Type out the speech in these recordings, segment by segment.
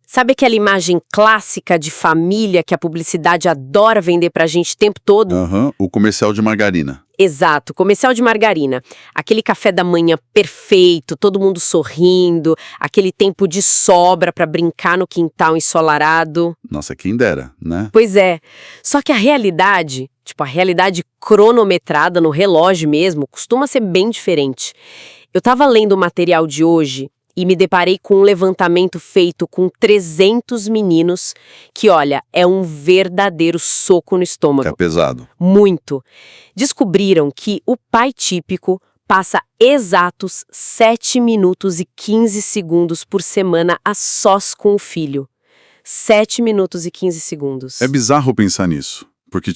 Sabe aquela imagem clássica de família que a publicidade adora vender pra gente o tempo todo? Aham, o comercial de margarina. Exato, comercial de margarina. Aquele café da manhã perfeito, todo mundo sorrindo, aquele tempo de sobra pra brincar no quintal ensolarado. Nossa, quem dera, né? Pois é, só que a realidade, a realidade cronometrada no relógio mesmo, costuma ser bem diferente. Eu tava lendo o material de hoje e me deparei com um levantamento feito com 300 meninos que, olha, é um verdadeiro soco no estômago. É pesado. Muito. Descobriram que o pai típico passa exatos 7 minutos e 15 segundos por semana a sós com o filho. 7 minutos e 15 segundos. É bizarro pensar nisso. Porque,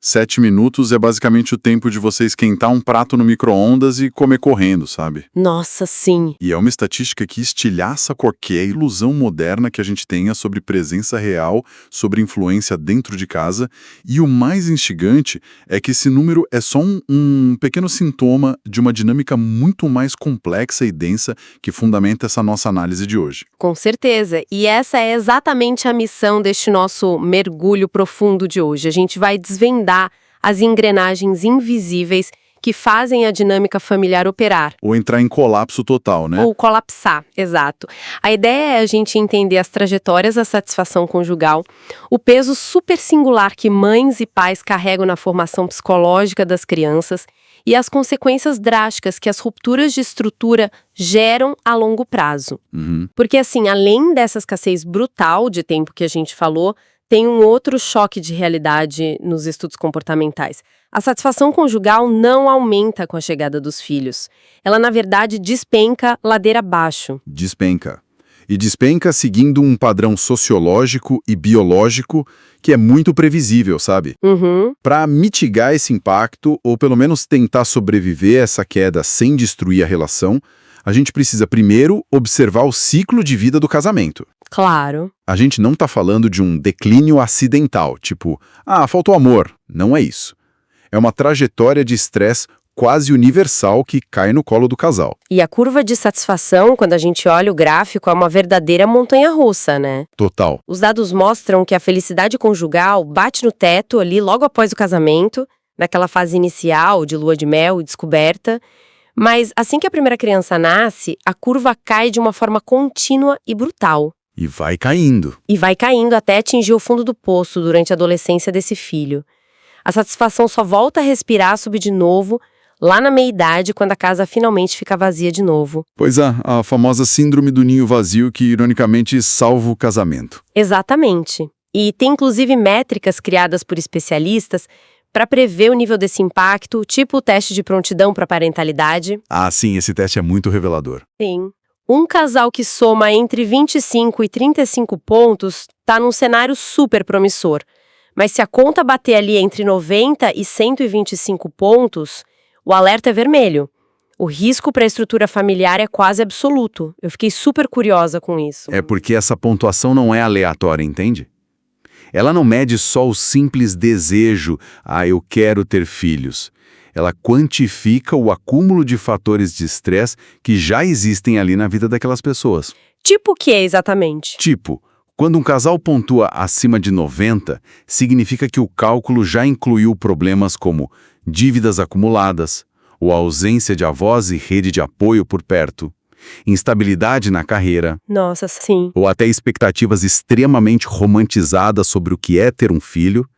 7 minutos é basicamente o tempo de você esquentar um prato no micro-ondas e comer correndo, sabe? Nossa, sim. E é uma estatística que estilhaça qualquer ilusão moderna que a gente tenha sobre presença real, sobre influência dentro de casa. E o mais instigante é que esse número é só um pequeno sintoma de uma dinâmica muito mais complexa e densa que fundamenta essa nossa análise de hoje. Com certeza. E essa é exatamente a missão deste nosso mergulho profundo de hoje. A gente vai desvendar as engrenagens invisíveis que fazem a dinâmica familiar operar. Ou entrar em colapso total, né? Ou colapsar, exato. A ideia é a gente entender as trajetórias da satisfação conjugal, o peso super singular que mães e pais carregam na formação psicológica das crianças e as consequências drásticas que as rupturas de estrutura geram a longo prazo. Porque, assim, além dessa escassez brutal de tempo que a gente falou, tem um outro choque de realidade nos estudos comportamentais. A satisfação conjugal não aumenta com a chegada dos filhos. Ela, na verdade, despenca ladeira abaixo. Despenca. E despenca seguindo um padrão sociológico e biológico que é muito previsível, sabe? Para mitigar esse impacto, ou pelo menos tentar sobreviver a essa queda sem destruir a relação, a gente precisa primeiro observar o ciclo de vida do casamento. Claro. A gente não está falando de um declínio acidental, tipo, faltou amor. Não é isso. É uma trajetória de estresse quase universal que cai no colo do casal. E a curva de satisfação, quando a gente olha o gráfico, é uma verdadeira montanha-russa, né? Total. Os dados mostram que a felicidade conjugal bate no teto ali logo após o casamento, naquela fase inicial de lua de mel e descoberta. Mas assim que a primeira criança nasce, a curva cai de uma forma contínua e brutal. E vai caindo. E vai caindo até atingir o fundo do poço durante a adolescência desse filho. A satisfação só volta a respirar, subir de novo, lá na meia-idade, quando a casa finalmente fica vazia de novo. Pois é, a famosa síndrome do ninho vazio que, ironicamente, salva o casamento. Exatamente. E tem, inclusive, métricas criadas por especialistas para prever o nível desse impacto, tipo o teste de prontidão para parentalidade. Sim, esse teste é muito revelador. Sim. Um casal que soma entre 25 e 35 pontos está num cenário super promissor. Mas se a conta bater ali entre 90 e 125 pontos, o alerta é vermelho. O risco para a estrutura familiar é quase absoluto. Eu fiquei super curiosa com isso. É porque essa pontuação não é aleatória, entende? Ela não mede só o simples desejo, eu quero ter filhos. Ela quantifica o acúmulo de fatores de estresse que já existem ali na vida daquelas pessoas. Tipo o que é exatamente? Tipo, quando um casal pontua acima de 90, significa que o cálculo já incluiu problemas como dívidas acumuladas, ou ausência de avós e rede de apoio por perto, instabilidade na carreira. Nossa, sim. Ou até expectativas extremamente romantizadas sobre o que é ter um filho.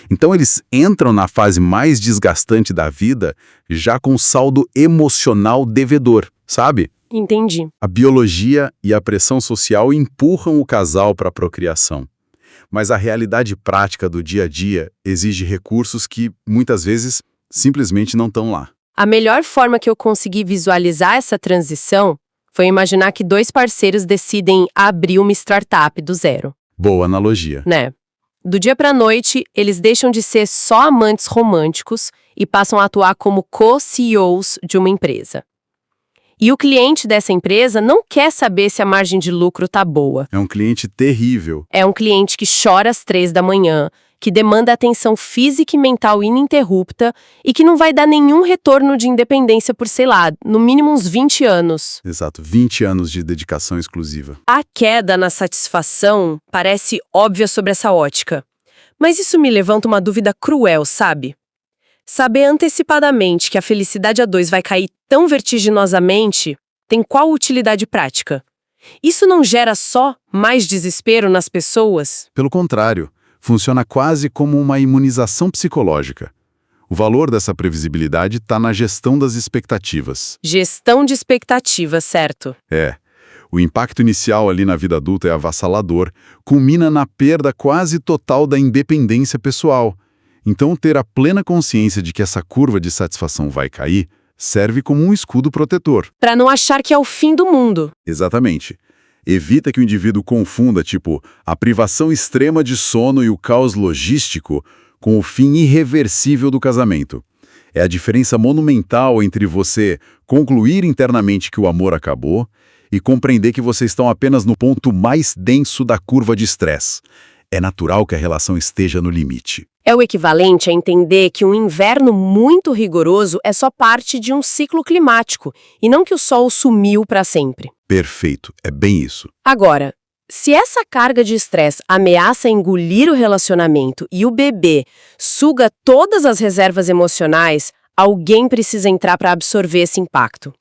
Então eles entram na fase mais desgastante da vida já com saldo emocional devedor, sabe? Entendi. A biologia e a pressão social empurram o casal para a procriação. Mas a realidade prática do dia a dia exige recursos que, muitas vezes, simplesmente não estão lá. A melhor forma que eu consegui visualizar essa transição foi imaginar que dois parceiros decidem abrir uma startup do zero. Boa analogia. Né? Do dia para a noite, eles deixam de ser só amantes românticos e passam a atuar como co-CEOs de uma empresa. E o cliente dessa empresa não quer saber se a margem de lucro tá boa. É um cliente terrível. É um cliente que chora às 3 da manhã, que demanda atenção física e mental ininterrupta e que não vai dar nenhum retorno de independência por, sei lá, no mínimo uns 20 anos. Exato, 20 anos de dedicação exclusiva. A queda na satisfação parece óbvia sobre essa ótica. Mas isso me levanta uma dúvida cruel, sabe? Saber antecipadamente que a felicidade a dois vai cair tão vertiginosamente tem qual utilidade prática? Isso não gera só mais desespero nas pessoas? Pelo contrário, funciona quase como uma imunização psicológica. O valor dessa previsibilidade está na gestão das expectativas. Gestão de expectativas, certo? O impacto inicial ali na vida adulta é avassalador, culmina na perda quase total da independência pessoal. Então, ter a plena consciência de que essa curva de satisfação vai cair serve como um escudo protetor. Para não achar que é o fim do mundo. Exatamente. Evita que o indivíduo confunda, a privação extrema de sono e o caos logístico com o fim irreversível do casamento. É a diferença monumental entre você concluir internamente que o amor acabou e compreender que vocês estão apenas no ponto mais denso da curva de estresse. É natural que a relação esteja no limite. É o equivalente a entender que um inverno muito rigoroso é só parte de um ciclo climático e não que o sol sumiu para sempre. Perfeito, é bem isso. Agora, se essa carga de estresse ameaça engolir o relacionamento e o bebê suga todas as reservas emocionais, alguém precisa entrar para absorver esse impacto.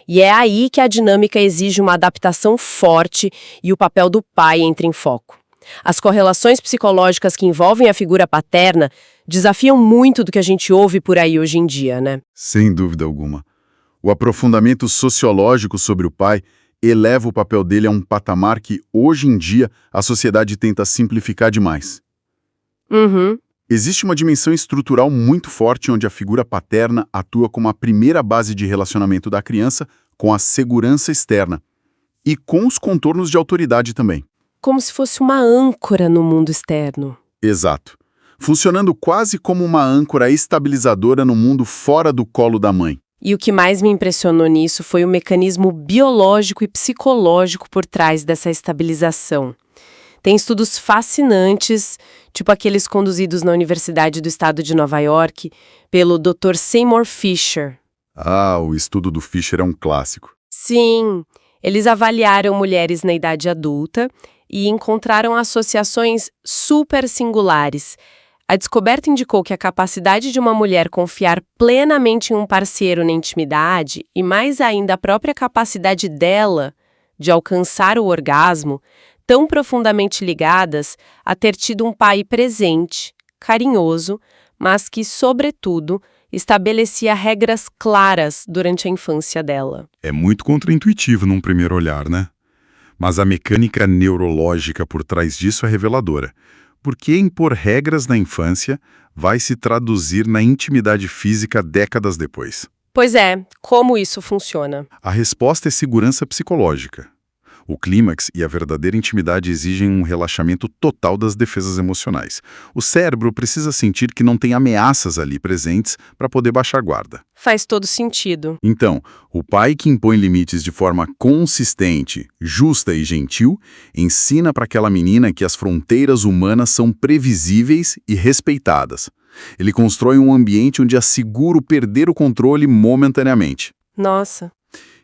E é aí que a dinâmica exige uma adaptação forte e o papel do pai entra em foco. As correlações psicológicas que envolvem a figura paterna desafiam muito do que a gente ouve por aí hoje em dia, né? Sem dúvida alguma. O aprofundamento sociológico sobre o pai eleva o papel dele a um patamar que, hoje em dia, a sociedade tenta simplificar demais. Existe uma dimensão estrutural muito forte onde a figura paterna atua como a primeira base de relacionamento da criança com a segurança externa e com os contornos de autoridade também. Como se fosse uma âncora no mundo externo. Exato. Funcionando quase como uma âncora estabilizadora no mundo fora do colo da mãe. E o que mais me impressionou nisso foi o mecanismo biológico e psicológico por trás dessa estabilização. Tem estudos fascinantes, tipo aqueles conduzidos na Universidade do Estado de Nova York, pelo Dr. Seymour Fisher. O estudo do Fisher é um clássico. Sim, eles avaliaram mulheres na idade adulta e encontraram associações super singulares. A descoberta indicou que a capacidade de uma mulher confiar plenamente em um parceiro na intimidade e, mais ainda, a própria capacidade dela de alcançar o orgasmo, tão profundamente ligadas a ter tido um pai presente, carinhoso, mas que, sobretudo, estabelecia regras claras durante a infância dela. É muito contraintuitivo num primeiro olhar, né? Mas a mecânica neurológica por trás disso é reveladora. Porque impor regras na infância vai se traduzir na intimidade física décadas depois. Pois é, como isso funciona? A resposta é segurança psicológica. O clímax e a verdadeira intimidade exigem um relaxamento total das defesas emocionais. O cérebro precisa sentir que não tem ameaças ali presentes para poder baixar guarda. Faz todo sentido. Então, o pai que impõe limites de forma consistente, justa e gentil, ensina para aquela menina que as fronteiras humanas são previsíveis e respeitadas. Ele constrói um ambiente onde assegura perder o controle momentaneamente. Nossa.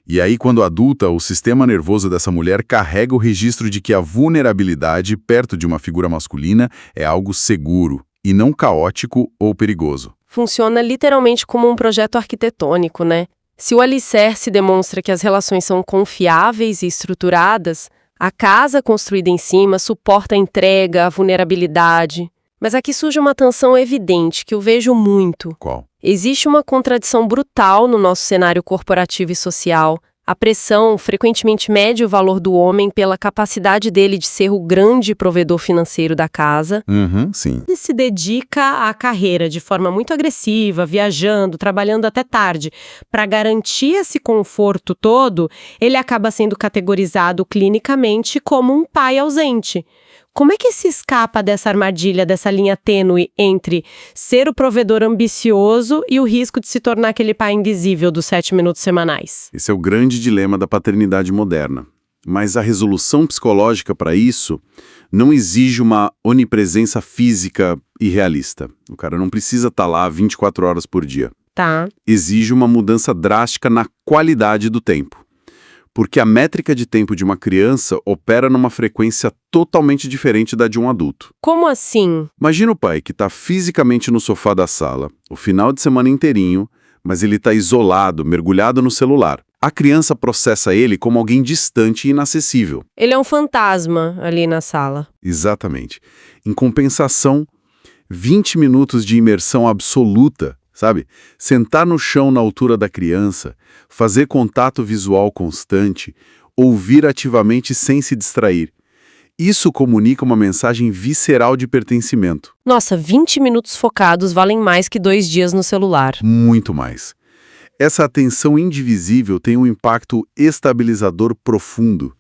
E aí, quando adulta, o sistema nervoso dessa mulher carrega o registro de que a vulnerabilidade perto de uma figura masculina é algo seguro, e não caótico ou perigoso. Funciona literalmente como um projeto arquitetônico, né? Se o alicerce demonstra que as relações são confiáveis e estruturadas, a casa construída em cima suporta a entrega, a vulnerabilidade. Mas aqui surge uma tensão evidente que eu vejo muito. Qual? Existe uma contradição brutal no nosso cenário corporativo e social. A pressão frequentemente mede o valor do homem pela capacidade dele de ser o grande provedor financeiro da casa. Sim. Ele se dedica à carreira de forma muito agressiva, viajando, trabalhando até tarde. Para garantir esse conforto todo, ele acaba sendo categorizado clinicamente como um pai ausente. Como é que se escapa dessa armadilha, dessa linha tênue entre ser o provedor ambicioso e o risco de se tornar aquele pai invisível dos 7 minutos semanais? Esse é o grande dilema da paternidade moderna. mas a resolução psicológica para isso não exige uma onipresença física irrealista. O cara não precisa estar lá 24 horas por dia. Tá. Exige uma mudança drástica na qualidade do tempo. Porque a métrica de tempo de uma criança opera numa frequência totalmente diferente da de um adulto. Como assim? Imagina o pai que está fisicamente no sofá da sala, o final de semana inteirinho, mas ele está isolado, mergulhado no celular. A criança processa ele como alguém distante e inacessível. Ele é um fantasma ali na sala. Exatamente. Em compensação, 20 minutos de imersão absoluta, sabe? Sentar no chão na altura da criança, fazer contato visual constante, ouvir ativamente sem se distrair. Isso comunica uma mensagem visceral de pertencimento. Nossa, 20 minutos focados valem mais que 2 dias no celular. Muito mais. Essa atenção indivisível tem um impacto estabilizador profundo.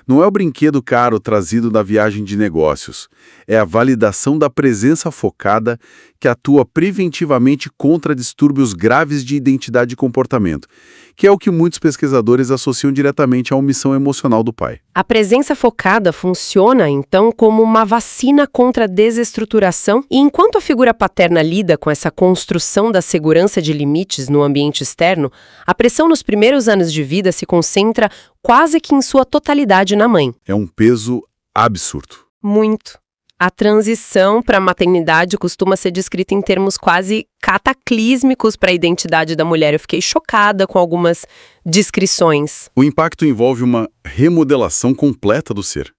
Não é o brinquedo caro trazido da viagem de negócios. É a validação da presença focada que atua preventivamente contra distúrbios graves de identidade e comportamento, que é o que muitos pesquisadores associam diretamente à omissão emocional do pai. A presença focada funciona, então, como uma vacina contra a desestruturação, e enquanto a figura paterna lida com essa construção da segurança de limites no ambiente externo, a pressão nos primeiros anos de vida se concentra quase que em sua totalidade na mãe. É um peso absurdo. Muito. A transição para a maternidade costuma ser descrita em termos quase cataclísmicos para a identidade da mulher. Eu fiquei chocada com algumas descrições. O impacto envolve uma remodelação completa do ser.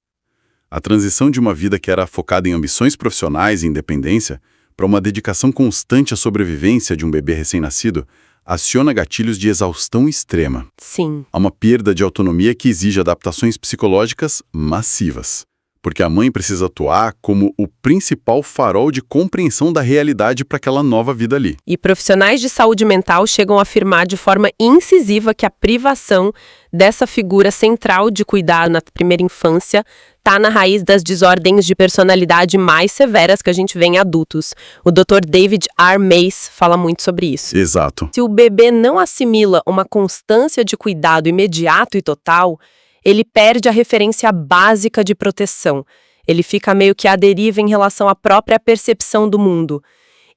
A transição de uma vida que era focada em ambições profissionais e independência para uma dedicação constante à sobrevivência de um bebê recém-nascido aciona gatilhos de exaustão extrema. Sim. Há uma perda de autonomia que exige adaptações psicológicas massivas. Porque a mãe precisa atuar como o principal farol de compreensão da realidade para aquela nova vida ali. E profissionais de saúde mental chegam a afirmar de forma incisiva que a privação dessa figura central de cuidar na primeira infância está na raiz das desordens de personalidade mais severas que a gente vê em adultos. O Dr. David R. Mace fala muito sobre isso. Exato. Se o bebê não assimila uma constância de cuidado imediato e total, ele perde a referência básica de proteção. Ele fica meio que à deriva em relação à própria percepção do mundo.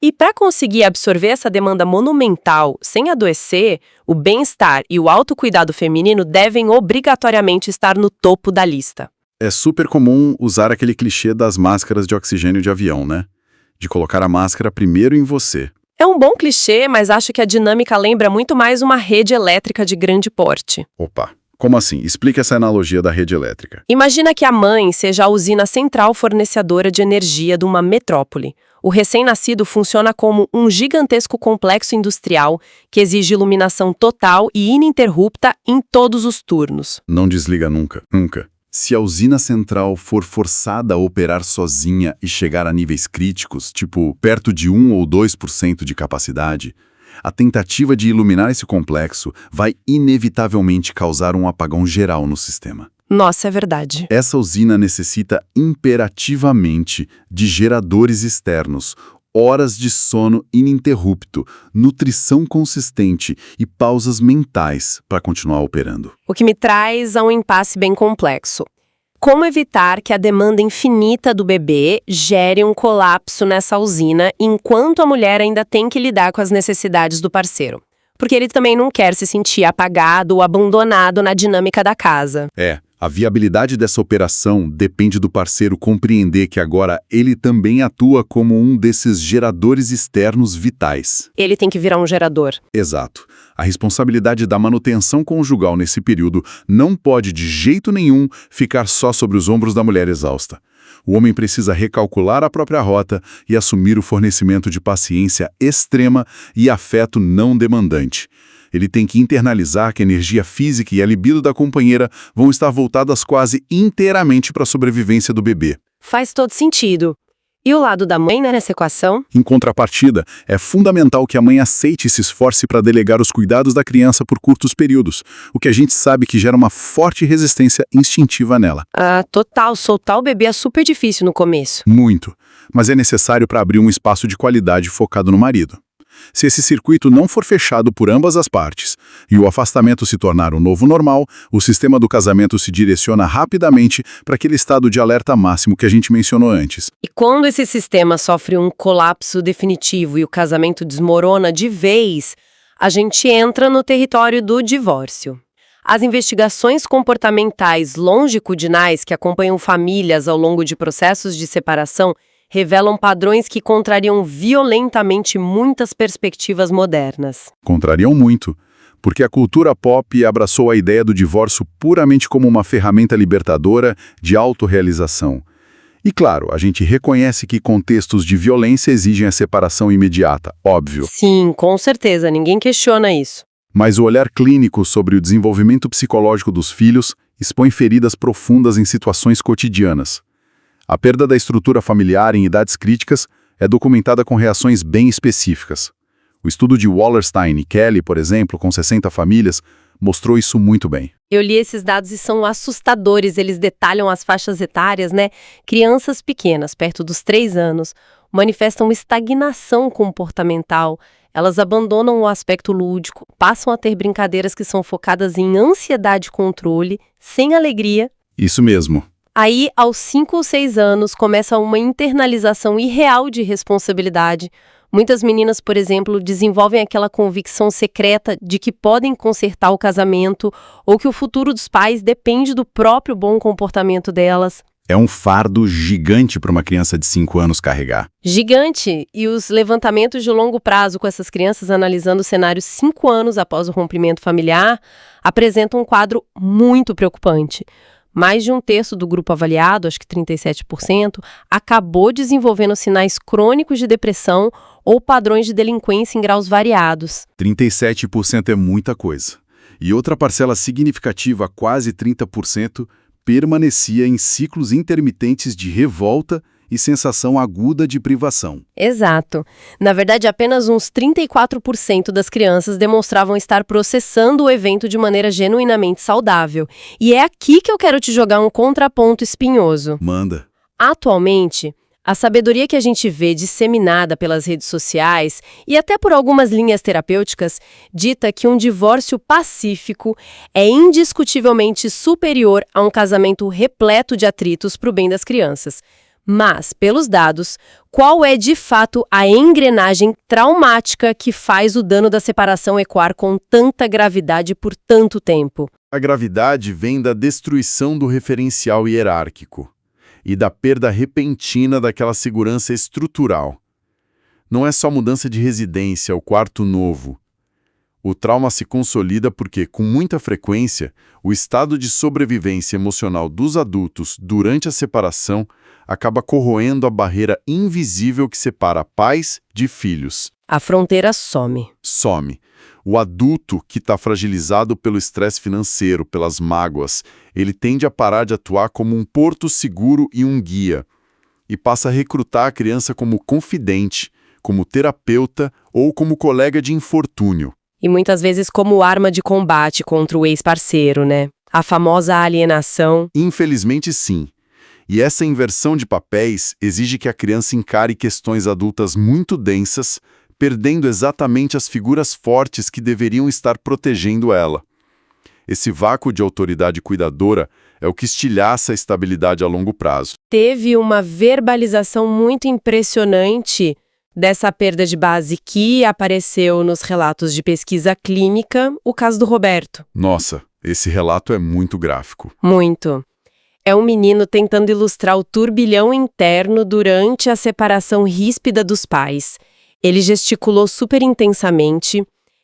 E para conseguir absorver essa demanda monumental sem adoecer, o bem-estar e o autocuidado feminino devem obrigatoriamente estar no topo da lista. É super comum usar aquele clichê das máscaras de oxigênio de avião, né? De colocar a máscara primeiro em você. É um bom clichê, mas acho que a dinâmica lembra muito mais uma rede elétrica de grande porte. Opa! Como assim? Explica essa analogia da rede elétrica. Imagina que a mãe seja a usina central fornecedora de energia de uma metrópole. O recém-nascido funciona como um gigantesco complexo industrial que exige iluminação total e ininterrupta em todos os turnos. Não desliga nunca, nunca. Se a usina central for forçada a operar sozinha e chegar a níveis críticos, tipo perto de 1 ou 2% de capacidade, a tentativa de iluminar esse complexo vai inevitavelmente causar um apagão geral no sistema. Nossa, é verdade. Essa usina necessita imperativamente de geradores externos, horas de sono ininterrupto, nutrição consistente e pausas mentais para continuar operando. O que me traz a um impasse bem complexo. Como evitar que a demanda infinita do bebê gere um colapso nessa usina enquanto a mulher ainda tem que lidar com as necessidades do parceiro? Porque ele também não quer se sentir apagado ou abandonado na dinâmica da casa. A viabilidade dessa operação depende do parceiro compreender que agora ele também atua como um desses geradores externos vitais. Ele tem que virar um gerador. Exato. A responsabilidade da manutenção conjugal nesse período não pode de jeito nenhum ficar só sobre os ombros da mulher exausta. O homem precisa recalcular a própria rota e assumir o fornecimento de paciência extrema e afeto não demandante. Ele tem que internalizar que a energia física e a libido da companheira vão estar voltadas quase inteiramente para a sobrevivência do bebê. Faz todo sentido. E o lado da mãe nessa equação? Em contrapartida, é fundamental que a mãe aceite e se esforce para delegar os cuidados da criança por curtos períodos, o que a gente sabe que gera uma forte resistência instintiva nela. Total. Soltar o bebê é super difícil no começo. Muito. Mas é necessário para abrir um espaço de qualidade focado no marido. se esse circuito não for fechado por ambas as partes e o afastamento se tornar o novo normal, o sistema do casamento se direciona rapidamente para aquele estado de alerta máximo que a gente mencionou antes. E quando esse sistema sofre um colapso definitivo e o casamento desmorona de vez, a gente entra no território do divórcio. As investigações comportamentais longitudinais que acompanham famílias ao longo de processos de separação revelam padrões que contrariam violentamente muitas perspectivas modernas. Contrariam muito, porque a cultura pop abraçou a ideia do divórcio puramente como uma ferramenta libertadora de autorrealização. E claro, a gente reconhece que contextos de violência exigem a separação imediata, óbvio. Sim, com certeza, ninguém questiona isso. Mas o olhar clínico sobre o desenvolvimento psicológico dos filhos expõe feridas profundas em situações cotidianas. A perda da estrutura familiar em idades críticas é documentada com reações bem específicas. O estudo de Wallerstein e Kelly, por exemplo, com 60 famílias, mostrou isso muito bem. Eu li esses dados e são assustadores, eles detalham as faixas etárias, né? Crianças pequenas, perto dos 3 anos, manifestam estagnação comportamental, elas abandonam o aspecto lúdico, passam a ter brincadeiras que são focadas em ansiedade e controle, sem alegria. Isso mesmo. Aí, aos 5 ou 6 anos, começa uma internalização irreal de responsabilidade. Muitas meninas, por exemplo, desenvolvem aquela convicção secreta de que podem consertar o casamento ou que o futuro dos pais depende do próprio bom comportamento delas. É um fardo gigante para uma criança de 5 anos carregar. Gigante! E os levantamentos de longo prazo com essas crianças analisando cenários 5 anos após o rompimento familiar apresentam um quadro muito preocupante. Mais de 1/3 do grupo avaliado, acho que 37%, acabou desenvolvendo sinais crônicos de depressão ou padrões de delinquência em graus variados. 37% é muita coisa. E outra parcela significativa, quase 30%, permanecia em ciclos intermitentes de revolta e sensação aguda de privação. Exato. Na verdade, apenas uns 34% das crianças demonstravam estar processando o evento de maneira genuinamente saudável. E é aqui que eu quero te jogar um contraponto espinhoso. Manda. Atualmente, a sabedoria que a gente vê disseminada pelas redes sociais e até por algumas linhas terapêuticas dita que um divórcio pacífico é indiscutivelmente superior a um casamento repleto de atritos para o bem das crianças. Mas, pelos dados, qual é de fato a engrenagem traumática que faz o dano da separação ecoar com tanta gravidade por tanto tempo? A gravidade vem da destruição do referencial hierárquico e da perda repentina daquela segurança estrutural. Não é só mudança de residência, o quarto novo. O trauma se consolida porque, com muita frequência, o estado de sobrevivência emocional dos adultos durante a separação acaba corroendo a barreira invisível que separa pais de filhos. A fronteira some. Some. O adulto que está fragilizado pelo estresse financeiro, pelas mágoas, ele tende a parar de atuar como um porto seguro e um guia, e passa a recrutar a criança como confidente, como terapeuta ou como colega de infortúnio. E muitas vezes como arma de combate contra o ex-parceiro, né? A famosa alienação. Infelizmente, sim. E essa inversão de papéis exige que a criança encare questões adultas muito densas, perdendo exatamente as figuras fortes que deveriam estar protegendo ela. Esse vácuo de autoridade cuidadora é o que estilhaça a estabilidade a longo prazo. Teve uma verbalização muito impressionante dessa perda de base que apareceu nos relatos de pesquisa clínica, o caso do Roberto. Nossa, esse relato é muito gráfico. Muito. É um menino tentando ilustrar o turbilhão interno durante a separação ríspida dos pais. Ele gesticulou super intensamente,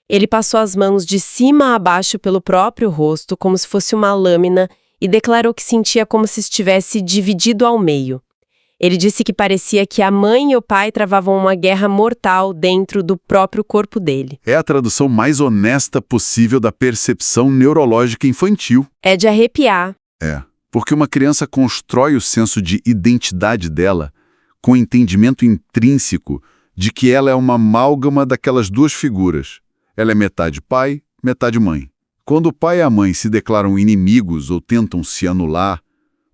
ele passou as mãos de cima a baixo pelo próprio rosto, como se fosse uma lâmina, e declarou que sentia como se estivesse dividido ao meio. Ele disse que parecia que a mãe e o pai travavam uma guerra mortal dentro do próprio corpo dele. É a tradução mais honesta possível da percepção neurológica infantil. É de arrepiar. É. Porque uma criança constrói o senso de identidade dela com o entendimento intrínseco de que ela é uma amálgama daquelas duas figuras. Ela é metade pai, metade mãe. Quando o pai e a mãe se declaram inimigos ou tentam se anular,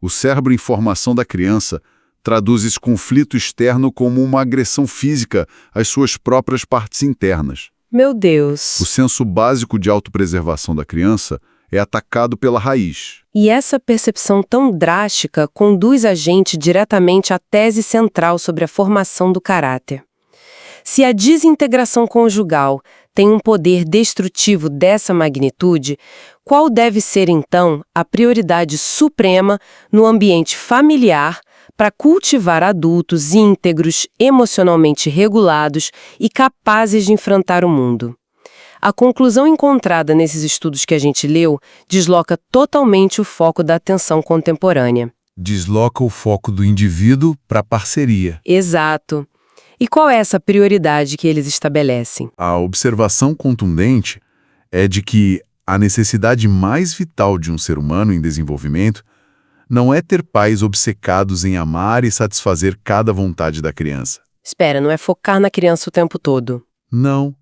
o cérebro em formação da criança traduz esse conflito externo como uma agressão física às suas próprias partes internas. Meu Deus! O senso básico de autopreservação da criança é atacado pela raiz. E essa percepção tão drástica conduz a gente diretamente à tese central sobre a formação do caráter. Se a desintegração conjugal tem um poder destrutivo dessa magnitude, qual deve ser, então, a prioridade suprema no ambiente familiar para cultivar adultos íntegros, emocionalmente regulados e capazes de enfrentar o mundo? A conclusão encontrada nesses estudos que a gente leu desloca totalmente o foco da atenção contemporânea. Desloca o foco do indivíduo para a parceria. Exato. E qual é essa prioridade que eles estabelecem? A observação contundente é de que a necessidade mais vital de um ser humano em desenvolvimento não é ter pais obcecados em amar e satisfazer cada vontade da criança. Espera, não é focar na criança o tempo todo. Não.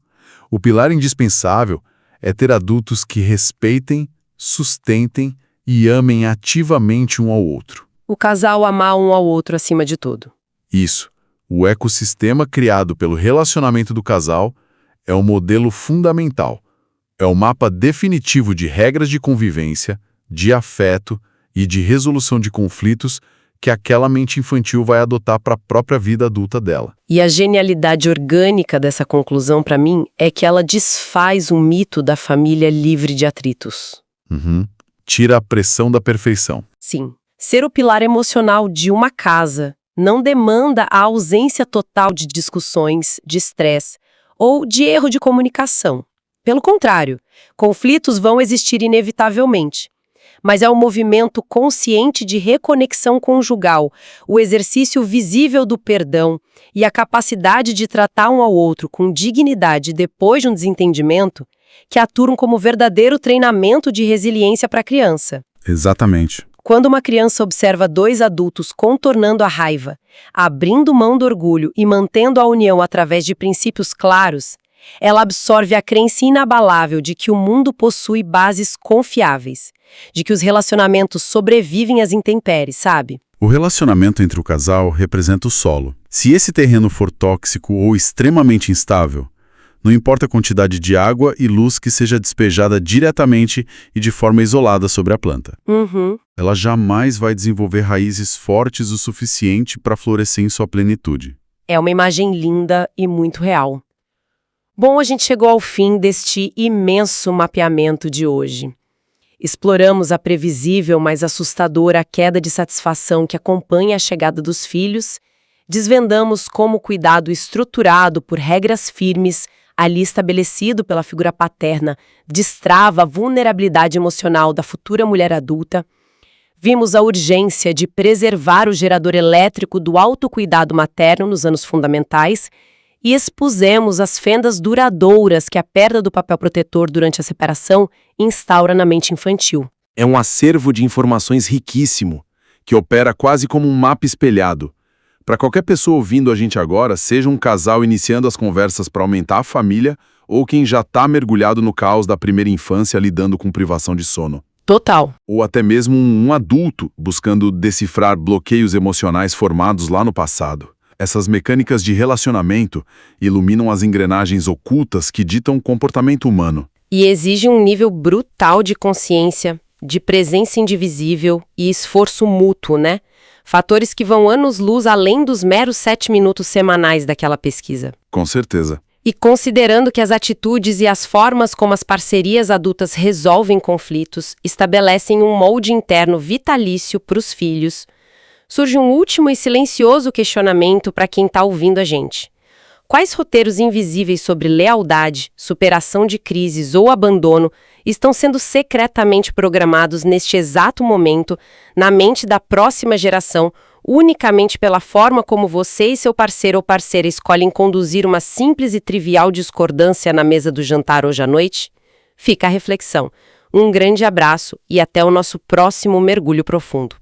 O pilar indispensável é ter adultos que respeitem, sustentem e amem ativamente um ao outro. O casal amar um ao outro acima de tudo. Isso. O ecossistema criado pelo relacionamento do casal é o modelo fundamental. É o mapa definitivo de regras de convivência, de afeto e de resolução de conflitos que aquela mente infantil vai adotar para a própria vida adulta dela. E a genialidade orgânica dessa conclusão, para mim, é que ela desfaz o mito da família livre de atritos. Tira a pressão da perfeição. Sim. Ser o pilar emocional de uma casa não demanda a ausência total de discussões, de estresse ou de erro de comunicação. Pelo contrário, conflitos vão existir inevitavelmente. Mas é o movimento consciente de reconexão conjugal, o exercício visível do perdão e a capacidade de tratar um ao outro com dignidade depois de um desentendimento que atuam como verdadeiro treinamento de resiliência para a criança. Exatamente. Quando uma criança observa dois adultos contornando a raiva, abrindo mão do orgulho e mantendo a união através de princípios claros, ela absorve a crença inabalável de que o mundo possui bases confiáveis, de que os relacionamentos sobrevivem às intempéries, sabe? O relacionamento entre o casal representa o solo. Se esse terreno for tóxico ou extremamente instável, não importa a quantidade de água e luz que seja despejada diretamente e de forma isolada sobre a planta. Ela jamais vai desenvolver raízes fortes o suficiente para florescer em sua plenitude. É uma imagem linda e muito real. Bom, a gente chegou ao fim deste imenso mapeamento de hoje. Exploramos a previsível, mas assustadora queda de satisfação que acompanha a chegada dos filhos, desvendamos como o cuidado estruturado por regras firmes, ali estabelecido pela figura paterna, destrava a vulnerabilidade emocional da futura mulher adulta. Vimos a urgência de preservar o gerador elétrico do autocuidado materno nos anos fundamentais e expusemos as fendas duradouras que a perda do papel protetor durante a separação instaura na mente infantil. É um acervo de informações riquíssimo, que opera quase como um mapa espelhado. Para qualquer pessoa ouvindo a gente agora, seja um casal iniciando as conversas para aumentar a família ou quem já está mergulhado no caos da primeira infância lidando com privação de sono. Total. Ou até mesmo um adulto buscando decifrar bloqueios emocionais formados lá no passado. Essas mecânicas de relacionamento iluminam as engrenagens ocultas que ditam o comportamento humano. E exige um nível brutal de consciência, de presença indivisível e esforço mútuo, né? Fatores que vão anos-luz além dos meros 7 minutos semanais daquela pesquisa. Com certeza. E considerando que as atitudes e as formas como as parcerias adultas resolvem conflitos estabelecem um molde interno vitalício para os filhos, surge um último e silencioso questionamento para quem está ouvindo a gente. Quais roteiros invisíveis sobre lealdade, superação de crises ou abandono estão sendo secretamente programados neste exato momento na mente da próxima geração, unicamente pela forma como você e seu parceiro ou parceira escolhem conduzir uma simples e trivial discordância na mesa do jantar hoje à noite? Fica a reflexão. Um grande abraço e até o nosso próximo mergulho profundo.